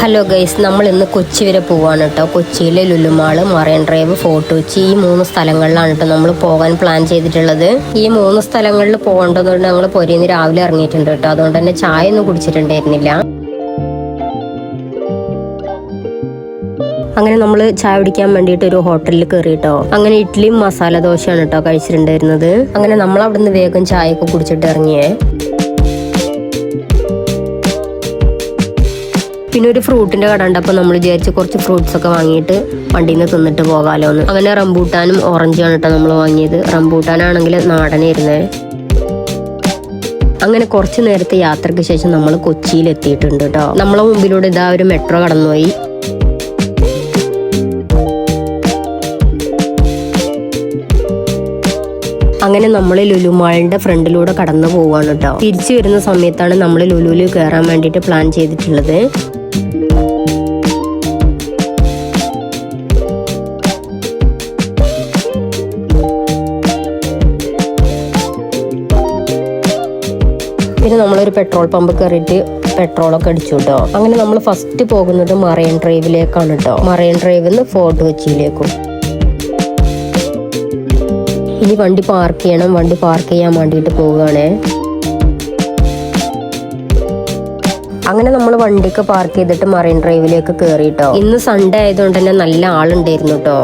Hello guys, നമ്മൾ ഇന്ന് കൊച്ചി വരെ പോവാണ് കേട്ടോ. കൊച്ചിയിലെ Lulu mall, marine drive, fort Kochi, ഈ 3 സ്ഥലങ്ങളിലാണ് കേട്ടോ നമ്മൾ പോകാൻ പ്ലാൻ ചെയ്തിട്ടുള്ളത്. ഈ 3 സ്ഥലങ്ങളിൽ പോകേണ്ടതുകൊണ്ട് ഞങ്ങൾ പൊരേന്ന് രാവിലെ ഇറങ്ങിയിട്ടുണ്ട് കേട്ടോ. അതുകൊണ്ട് തന്നെ ചായ ഒന്നും കുടിച്ചിട്ടുണ്ടായിരുന്നില്ല. അങ്ങനെ നമ്മൾ ചായ കുടിക്കാൻ വേണ്ടിയിട്ട് ഒരു ഹോട്ടലിൽ കയറി കേട്ടോ. അങ്ങനെ ഇഡ്ഡലിയും മസാല ദോശയാണ് കേട്ടോ കഴിച്ചിട്ടുണ്ടായിരുന്നത്. അങ്ങനെ നമ്മൾ അവിടുന്ന് വേഗം ചായയൊക്കെ കുടിച്ചിട്ട് ഇറങ്ങിയേ. പിന്നെ ഒരു ഫ്രൂട്ടിന്റെ കട ഉണ്ട്. അപ്പൊ നമ്മൾ വിചാരിച്ച് കുറച്ച് ഫ്രൂട്ട്സ് ഒക്കെ വാങ്ങിയിട്ട് വണ്ടിയിൽ നിന്ന് തിന്നിട്ട് പോകാലോ എന്ന്. അങ്ങനെ റംബൂട്ടാനും ഓറഞ്ചുമാണ് കേട്ടോ നമ്മൾ വാങ്ങിയത്. റംബൂട്ടാനാണെങ്കിൽ നാടനായിരുന്നേ. അങ്ങനെ കുറച്ച് നേരത്തെ യാത്രയ്ക്ക് ശേഷം നമ്മൾ കൊച്ചിയിൽ എത്തിയിട്ടുണ്ട് കേട്ടോ. നമ്മളെ മുമ്പിലൂടെ ഇതാ ഒരു മെട്രോ കടന്നുപോയി. അങ്ങനെ നമ്മൾ ലുലു മാളിന്റെ ഫ്രണ്ടിലൂടെ കടന്നു പോവാണ് കേട്ടോ. തിരിച്ചു വരുന്ന സമയത്താണ് നമ്മൾ ലുലുവിൽ കയറാൻ വേണ്ടിയിട്ട് പ്ലാൻ ചെയ്തിട്ടുള്ളത്. പിന്നെ നമ്മളൊരു പെട്രോൾ പമ്പ് കയറിയിട്ട് പെട്രോളൊക്കെ അടിച്ചു കേട്ടോ. അങ്ങനെ നമ്മൾ ഫസ്റ്റ് പോകുന്നത് മറൈൻ ഡ്രൈവിലേക്കാണ് കേട്ടോ. മറൈൻ ഡ്രൈവിൽ നിന്ന് ഫോർട്ട് കൊച്ചിയിലേക്കും. ഇനി വണ്ടി പാർക്ക് ചെയ്യണം. വണ്ടി പാർക്ക് ചെയ്യാൻ വേണ്ടിയിട്ട് പോവുകയാണേ. അങ്ങനെ നമ്മൾ വണ്ടിയൊക്കെ പാർക്ക് ചെയ്തിട്ട് മറൈൻ ഡ്രൈവിലേക്ക് കയറി കേട്ടോ. ഇന്ന് സൺഡേ ആയതുകൊണ്ട് തന്നെ നല്ല ആളുണ്ടായിരുന്നു കേട്ടോ.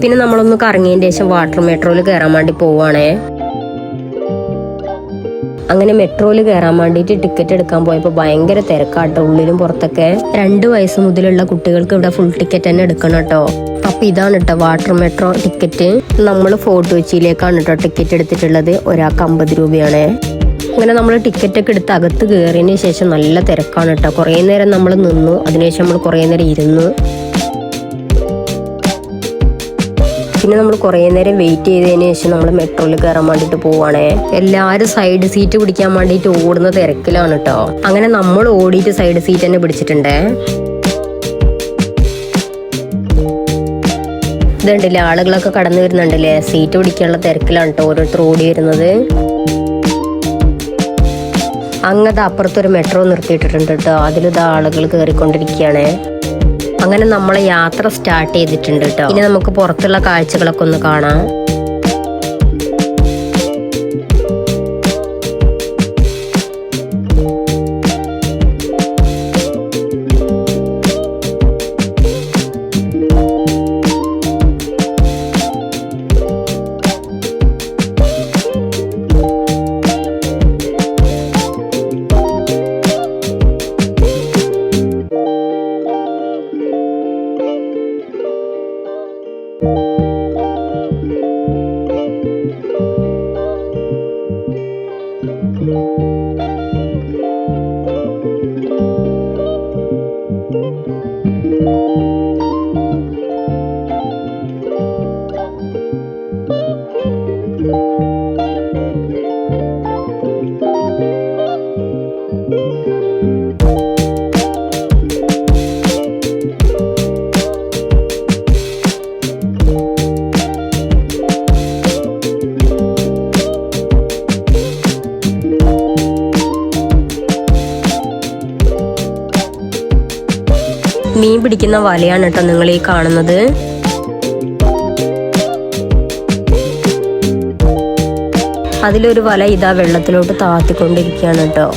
പിന്നെ നമ്മളൊന്ന് കറങ്ങിയതിന് ശേഷം വാട്ടർ മെട്രോയിൽ കയറാൻ വേണ്ടി പോവാണേ. അങ്ങനെ മെട്രോയിൽ കയറാൻ വേണ്ടിയിട്ട് ടിക്കറ്റ് എടുക്കാൻ പോയപ്പോൾ ഭയങ്കര തിരക്കാട്ടോ, ഉള്ളിലും പുറത്തൊക്കെ. 2 വയസ്സ് മുതലുള്ള കുട്ടികൾക്ക് ഇവിടെ ഫുൾ ടിക്കറ്റ് തന്നെ എടുക്കണം കേട്ടോ. അപ്പൊ ഇതാണ് കേട്ടോ വാട്ടർ മെട്രോ ടിക്കറ്റ്. നമ്മൾ ഫോർട്ട് കൊച്ചിയിലേക്കാണ് കേട്ടോ ടിക്കറ്റ് എടുത്തിട്ടുള്ളത്. ഒരാൾക്ക് 50 രൂപയാണ്. അങ്ങനെ നമ്മൾ ടിക്കറ്റ് ഒക്കെ എടുത്ത് അകത്ത് കയറിയതിന് ശേഷം നല്ല തിരക്കാണ് കേട്ടോ. കുറേ നേരം നമ്മൾ നിന്നു. അതിനുശേഷം നമ്മൾ കുറേ നേരം ഇരുന്നു. പിന്നെ നമ്മൾ കുറേ നേരം വെയിറ്റ് ചെയ്തതിന് ശേഷം നമ്മൾ മെട്രോയിൽ കയറാൻ വേണ്ടിയിട്ട് പോവാണേ. എല്ലാവരും സൈഡ് സീറ്റ് പിടിക്കാൻ വേണ്ടിയിട്ട് ഓടുന്ന തിരക്കിലാണ് കേട്ടോ. അങ്ങനെ നമ്മൾ ഓടിയിട്ട് സൈഡ് സീറ്റ് തന്നെ പിടിച്ചിട്ടുണ്ടേ. ഇതുണ്ടല്ലേ, ആളുകളൊക്കെ കടന്നു വരുന്നുണ്ടല്ലേ. സീറ്റ് പിടിക്കാനുള്ള തിരക്കിലാണ് കേട്ടോ ഓരോരുത്തർ ഓടി വരുന്നത്. അങ്ങനത്തെ അപ്പുറത്തൊരു മെട്രോ നിർത്തിയിട്ടിട്ടുണ്ട് കേട്ടോ. അതിലിതാ ആളുകൾ കയറിക്കൊണ്ടിരിക്കുകയാണ്. അങ്ങനെ നമ്മളെ യാത്ര സ്റ്റാർട്ട് ചെയ്തിട്ടുണ്ട് കേട്ടോ. ഇനി നമുക്ക് പുറത്തുള്ള കാഴ്ചകളൊക്കെ ഒന്ന് കാണാം. മീൻ പിടിക്കുന്ന വലയാണ് കേട്ടോ നിങ്ങൾ ഈ കാണുന്നത്. അതിലൊരു വല ഇതാ വെള്ളത്തിലോട്ട് താത്തിക്കൊണ്ടിരിക്കുകയാണ് കേട്ടോ.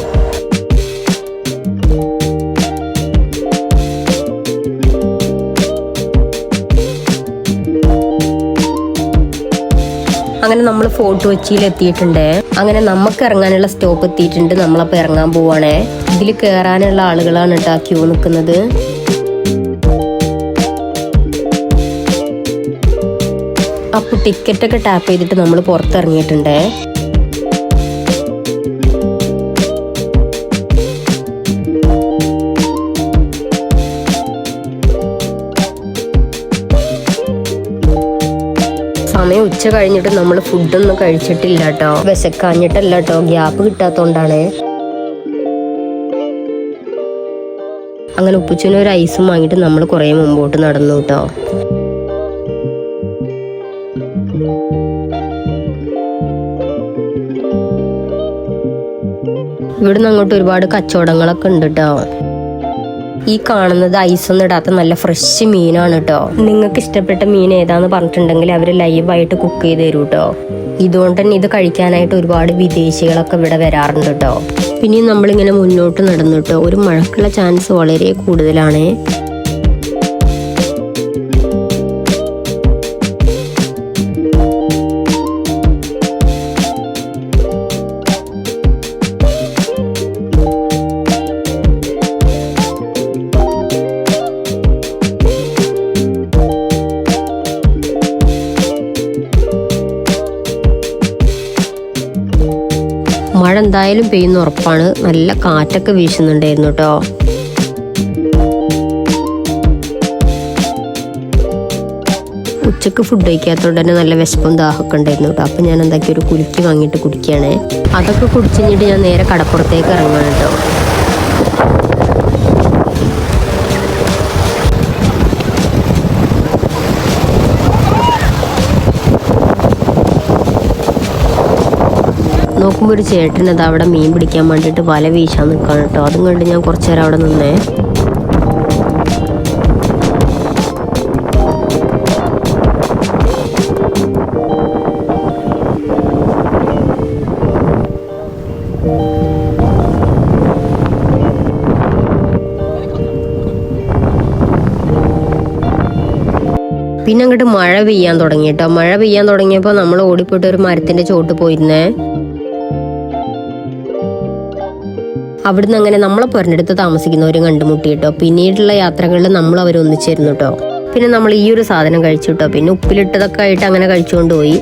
അങ്ങനെ നമ്മൾ ഫോർട്ട് കൊച്ചിയിൽ എത്തിയിട്ടുണ്ട്. അങ്ങനെ നമുക്ക് ഇറങ്ങാനുള്ള സ്റ്റോപ്പ് എത്തിയിട്ടുണ്ട്. നമ്മളപ്പോൾ ഇറങ്ങാൻ പോവാണേ. ഇതിൽ കയറാനുള്ള ആളുകളാണ് കേട്ടോ ക്യൂ നിൽക്കുന്നത്. അപ്പോൾ ടിക്കറ്റൊക്കെ ടാപ്പ് ചെയ്തിട്ട് നമ്മൾ പുറത്തിറങ്ങിയിട്ടുണ്ടേ. സമയം ഉച്ച കഴിഞ്ഞിട്ട് നമ്മൾ ഫുഡൊന്നും കഴിച്ചിട്ടില്ല കേട്ടോ. വിശക്കാഞ്ഞിട്ടല്ല കേട്ടോ, ഗ്യാപ്പ് കിട്ടാത്തോണ്ടാണ്. അങ്ങനെ ഉപ്പുച്ചനും ഒരു ഐസും വാങ്ങിയിട്ട് നമ്മൾ കുറേ മുമ്പോട്ട് നടന്നു കേട്ടോ. ഇവിടുന്ന് അങ്ങോട്ട് ഒരുപാട് കച്ചവടങ്ങളൊക്കെ ഉണ്ട് കേട്ടോ. ഈ കാണുന്നത് ഐസൊന്നും ഇടാത്ത നല്ല ഫ്രഷ് മീനാണ് കേട്ടോ. നിങ്ങൾക്ക് ഇഷ്ടപ്പെട്ട മീൻ ഏതാന്ന് പറഞ്ഞിട്ടുണ്ടെങ്കിൽ അവർ ലൈവായിട്ട് കുക്ക് ചെയ്ത് തരും കേട്ടോ. ഇതുകൊണ്ട് തന്നെ ഇത് കഴിക്കാനായിട്ട് ഒരുപാട് വിദേശികളൊക്കെ ഇവിടെ വരാറുണ്ട് കേട്ടോ. പിന്നെയും നമ്മളിങ്ങനെ മുന്നോട്ട് നടന്നു കേട്ടോ. ഒരു മഴക്കുള്ള ചാൻസ് വളരെ കൂടുതലാണ്. മഴ എന്തായാലും പെയ്യുന്ന ഉറപ്പാണ്. നല്ല കാറ്റൊക്കെ വീശുന്നുണ്ടായിരുന്നു കേട്ടോ. ഉച്ചക്ക് ഫുഡ് കഴിക്കാത്തതുകൊണ്ട് തന്നെ നല്ല വിശപ്പും ദാഹമൊക്കെ ഉണ്ടായിരുന്നു കേട്ടോ. അപ്പം ഞാൻ എന്താക്കി ഒരു കുലുക്കി വാങ്ങിയിട്ട് കുടിക്കുകയാണ്. അതൊക്കെ കുടിച്ചു കഴിഞ്ഞിട്ട് ഞാൻ നേരെ കടപ്പുറത്തേക്ക് ഇറങ്ങുകയാണ് കേട്ടോ. നോക്കുമ്പോൾ ഒരു ചേട്ടൻ അത് അവിടെ മീൻ പിടിക്കാൻ വേണ്ടിയിട്ട് വല വീശാൻ നിൽക്കുകയാണ് കേട്ടോ. അതും കണ്ട് ഞാൻ കുറച്ചു നേരം അവിടെ നിന്നേ. പിന്നെ അങ്ങോട്ട് മഴ പെയ്യാൻ തുടങ്ങി കേട്ടോ. മഴ പെയ്യാൻ തുടങ്ങിയപ്പോൾ നമ്മൾ ഓടിപ്പോയിട്ട് ഒരു മരത്തിന്റെ ചോട്ട് പോയിരുന്നേ. അവിടുന്ന് അങ്ങനെ നമ്മളെ പുരണ്ടെടുത്ത് താമസിക്കുന്നവരും കണ്ടുമുട്ടി കേട്ടോ. പിന്നീടുള്ള യാത്രകളിൽ നമ്മൾ അവർ ഒന്നിച്ചിരുന്നു കേട്ടോ. പിന്നെ നമ്മൾ ഈ ഒരു സാധനം കഴിച്ചു കേട്ടോ. പിന്നെ ഉപ്പിലിട്ടതൊക്കെ ആയിട്ട് അങ്ങനെ കഴിച്ചുകൊണ്ട് പോയി.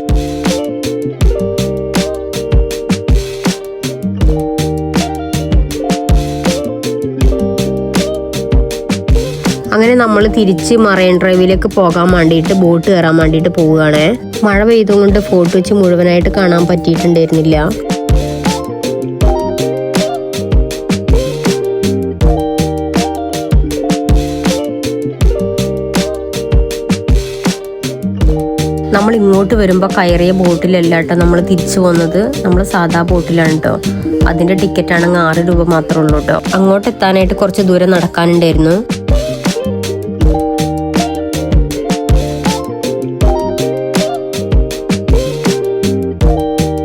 അങ്ങനെ നമ്മൾ തിരിച്ച് മറൈൻ ഡ്രൈവിലേക്ക് പോകാൻ വേണ്ടിയിട്ട് ബോട്ട് കയറാൻ വേണ്ടിയിട്ട് പോവുകയാണ്. മഴ പെയ്തുകൊണ്ട് ഫോർട്ട് വെച്ച് മുഴുവനായിട്ട് കാണാൻ പറ്റിയിട്ടുണ്ടായിരുന്നില്ല. നമ്മൾ ഇങ്ങോട്ട് വരുമ്പോൾ കയറിയ ബോട്ടിലല്ല കേട്ടോ നമ്മൾ തിരിച്ചു പോകുന്നത്. നമ്മൾ സാധാ ബോട്ടിലാണ് കേട്ടോ. അതിന്റെ ടിക്കറ്റ് ആണെങ്കിൽ 6 രൂപ മാത്രമേ ഉള്ളൂ കേട്ടോ. അങ്ങോട്ട് എത്താനായിട്ട് കുറച്ച് ദൂരം നടക്കാനുണ്ടായിരുന്നു.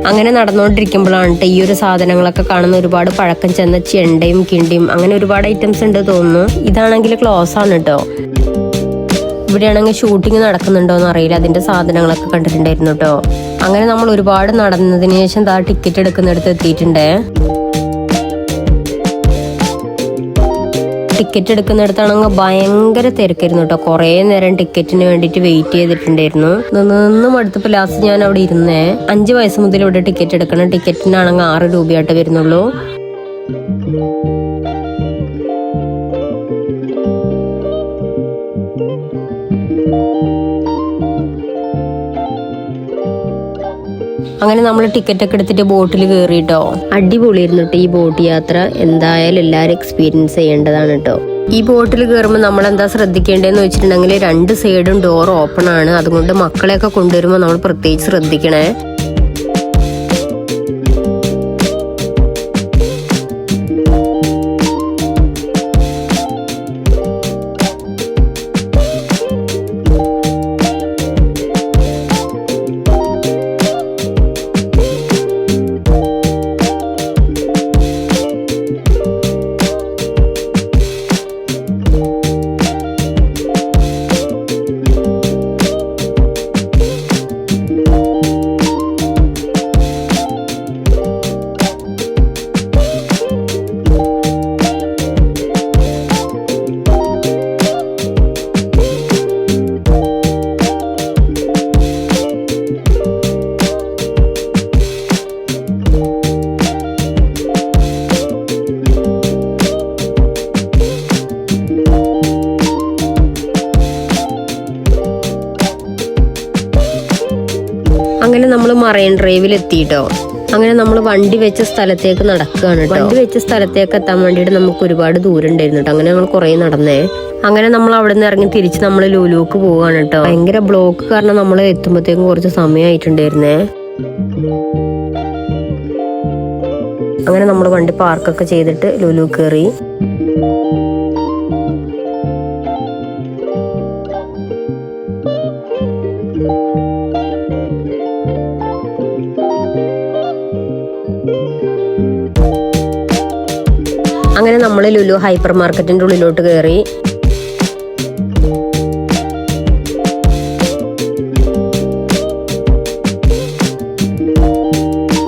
അങ്ങനെ നടന്നുകൊണ്ടിരിക്കുമ്പോഴാണ് കേട്ടോ ഈ ഒരു സാധനങ്ങളൊക്കെ കാണുന്ന. ഒരുപാട് പഴക്കം ചെന്ന ചെണ്ടയും കിണ്ടിയും അങ്ങനെ ഒരുപാട് ഐറ്റംസ് ഉണ്ട് തോന്നുന്നു. ഇതാണെങ്കിൽ ക്ലോസ് ആണ് കേട്ടോ. ഇവിടെയാണെങ്കിൽ ഷൂട്ടിങ് നടക്കുന്നുണ്ടോന്ന് അറിയില്ല. അതിന്റെ സാധനങ്ങളൊക്കെ കണ്ടിട്ടുണ്ടായിരുന്നു കേട്ടോ. അങ്ങനെ നമ്മൾ ഒരുപാട് നടന്നതിന് ശേഷം ടിക്കറ്റ് എടുക്കുന്നിടത്ത് എത്തിയിട്ടുണ്ടേ. ടിക്കറ്റ് എടുക്കുന്നിടത്താണെങ്കിൽ ഭയങ്കര തിരക്കായിരുന്നു കേട്ടോ. കുറേ നേരം ടിക്കറ്റിന് വേണ്ടിയിട്ട് വെയിറ്റ് ചെയ്തിട്ടുണ്ടായിരുന്നു. നിന്ന് മടുത്തപ്പോൾ ലാസ്റ്റ് ഞാൻ അവിടെ ഇരുന്നേ. 5 വയസ്സ് മുതൽ ഇവിടെ ടിക്കറ്റ് എടുക്കണം. ടിക്കറ്റിനാണെങ്കിൽ 6 രൂപയായിട്ട് വരുന്നുള്ളൂ. അങ്ങനെ നമ്മൾ ടിക്കറ്റ് ഒക്കെ എടുത്തിട്ട് ബോട്ടിൽ കയറിട്ടോ. അടിപൊളിയായിരുന്നു കേട്ടോ ഈ ബോട്ട് യാത്ര. എന്തായാലും എല്ലാവരും എക്സ്പീരിയൻസ് ചെയ്യേണ്ടതാണ് കേട്ടോ. ഈ ബോട്ടിൽ കയറുമ്പോൾ നമ്മൾ എന്താ ശ്രദ്ധിക്കേണ്ടതെന്ന് വെച്ചിട്ടുണ്ടെങ്കിൽ 2 സൈഡും ഡോർ ഓപ്പൺ ആണ്. അതുകൊണ്ട് മക്കളെയൊക്കെ കൊണ്ടുവരുമ്പോൾ നമ്മൾ പ്രത്യേകിച്ച് ശ്രദ്ധിക്കണേ. അങ്ങനെ നമ്മൾ മറൈൻ ഡ്രൈവിൽ എത്തിയിട്ടോ. അങ്ങനെ നമ്മൾ വണ്ടി വെച്ച സ്ഥലത്തേക്ക് നടക്കുകയാണ്. വണ്ടി വെച്ച സ്ഥലത്തേക്ക് എത്താൻ വേണ്ടിയിട്ട് നമുക്ക് ഒരുപാട് ദൂരം ഉണ്ടായിരുന്നു കേട്ടോ. അങ്ങനെ നമ്മൾ കുറെ നടന്നേ. അങ്ങനെ നമ്മൾ അവിടെ നിന്ന് ഇറങ്ങി തിരിച്ച് നമ്മൾ ലുലുക്ക് പോവാണ് കേട്ടോ. ഭയങ്കര ബ്ലോക്ക് കാരണം നമ്മൾ എത്തുമ്പോഴത്തേക്കും കുറച്ച് സമയമായിട്ടുണ്ടായിരുന്നേ. അങ്ങനെ നമ്മൾ വണ്ടി പാർക്കൊക്കെ ചെയ്തിട്ട് ലുലു കയറി. അങ്ങനെ നമ്മൾ ലുലു ഹൈപ്പർ മാർക്കറ്റിന്റെ ഉള്ളിലോട്ട് കയറി.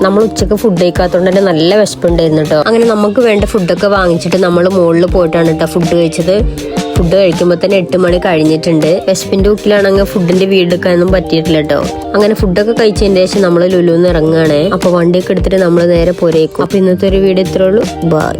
നമ്മൾ ഉച്ചക്ക് ഫുഡ് കഴിക്കാത്തതുകൊണ്ട് തന്നെ നല്ല വിശപ്പുണ്ടായിരുന്നു കേട്ടോ. അങ്ങനെ നമുക്ക് വേണ്ട ഫുഡൊക്കെ വാങ്ങിച്ചിട്ട് നമ്മൾ മുകളിൽ പോയിട്ടാണ് കേട്ടോ ഫുഡ് കഴിച്ചത്. ഫുഡ് കഴിക്കുമ്പോൾ തന്നെ 8 മണി കഴിഞ്ഞിട്ടുണ്ട്. വിശപ്പിന്റെ ഉക്കിലാണെങ്കിൽ ഫുഡിന്റെ വീടെടുക്കാനൊന്നും പറ്റിയിട്ടില്ല കേട്ടോ. അങ്ങനെ ഫുഡൊക്കെ കഴിച്ചതിന് ശേഷം നമ്മൾ ലുലുന്ന് ഇറങ്ങുകയാണ്. അപ്പൊ വണ്ടിയൊക്കെ എടുത്തിട്ട് നമ്മൾ നേരെ പോരേക്കും. അപ്പൊ ഇന്നത്തെ ഒരു വീഡിയോ ഇത്രേ ഉള്ളൂ. ബൈ.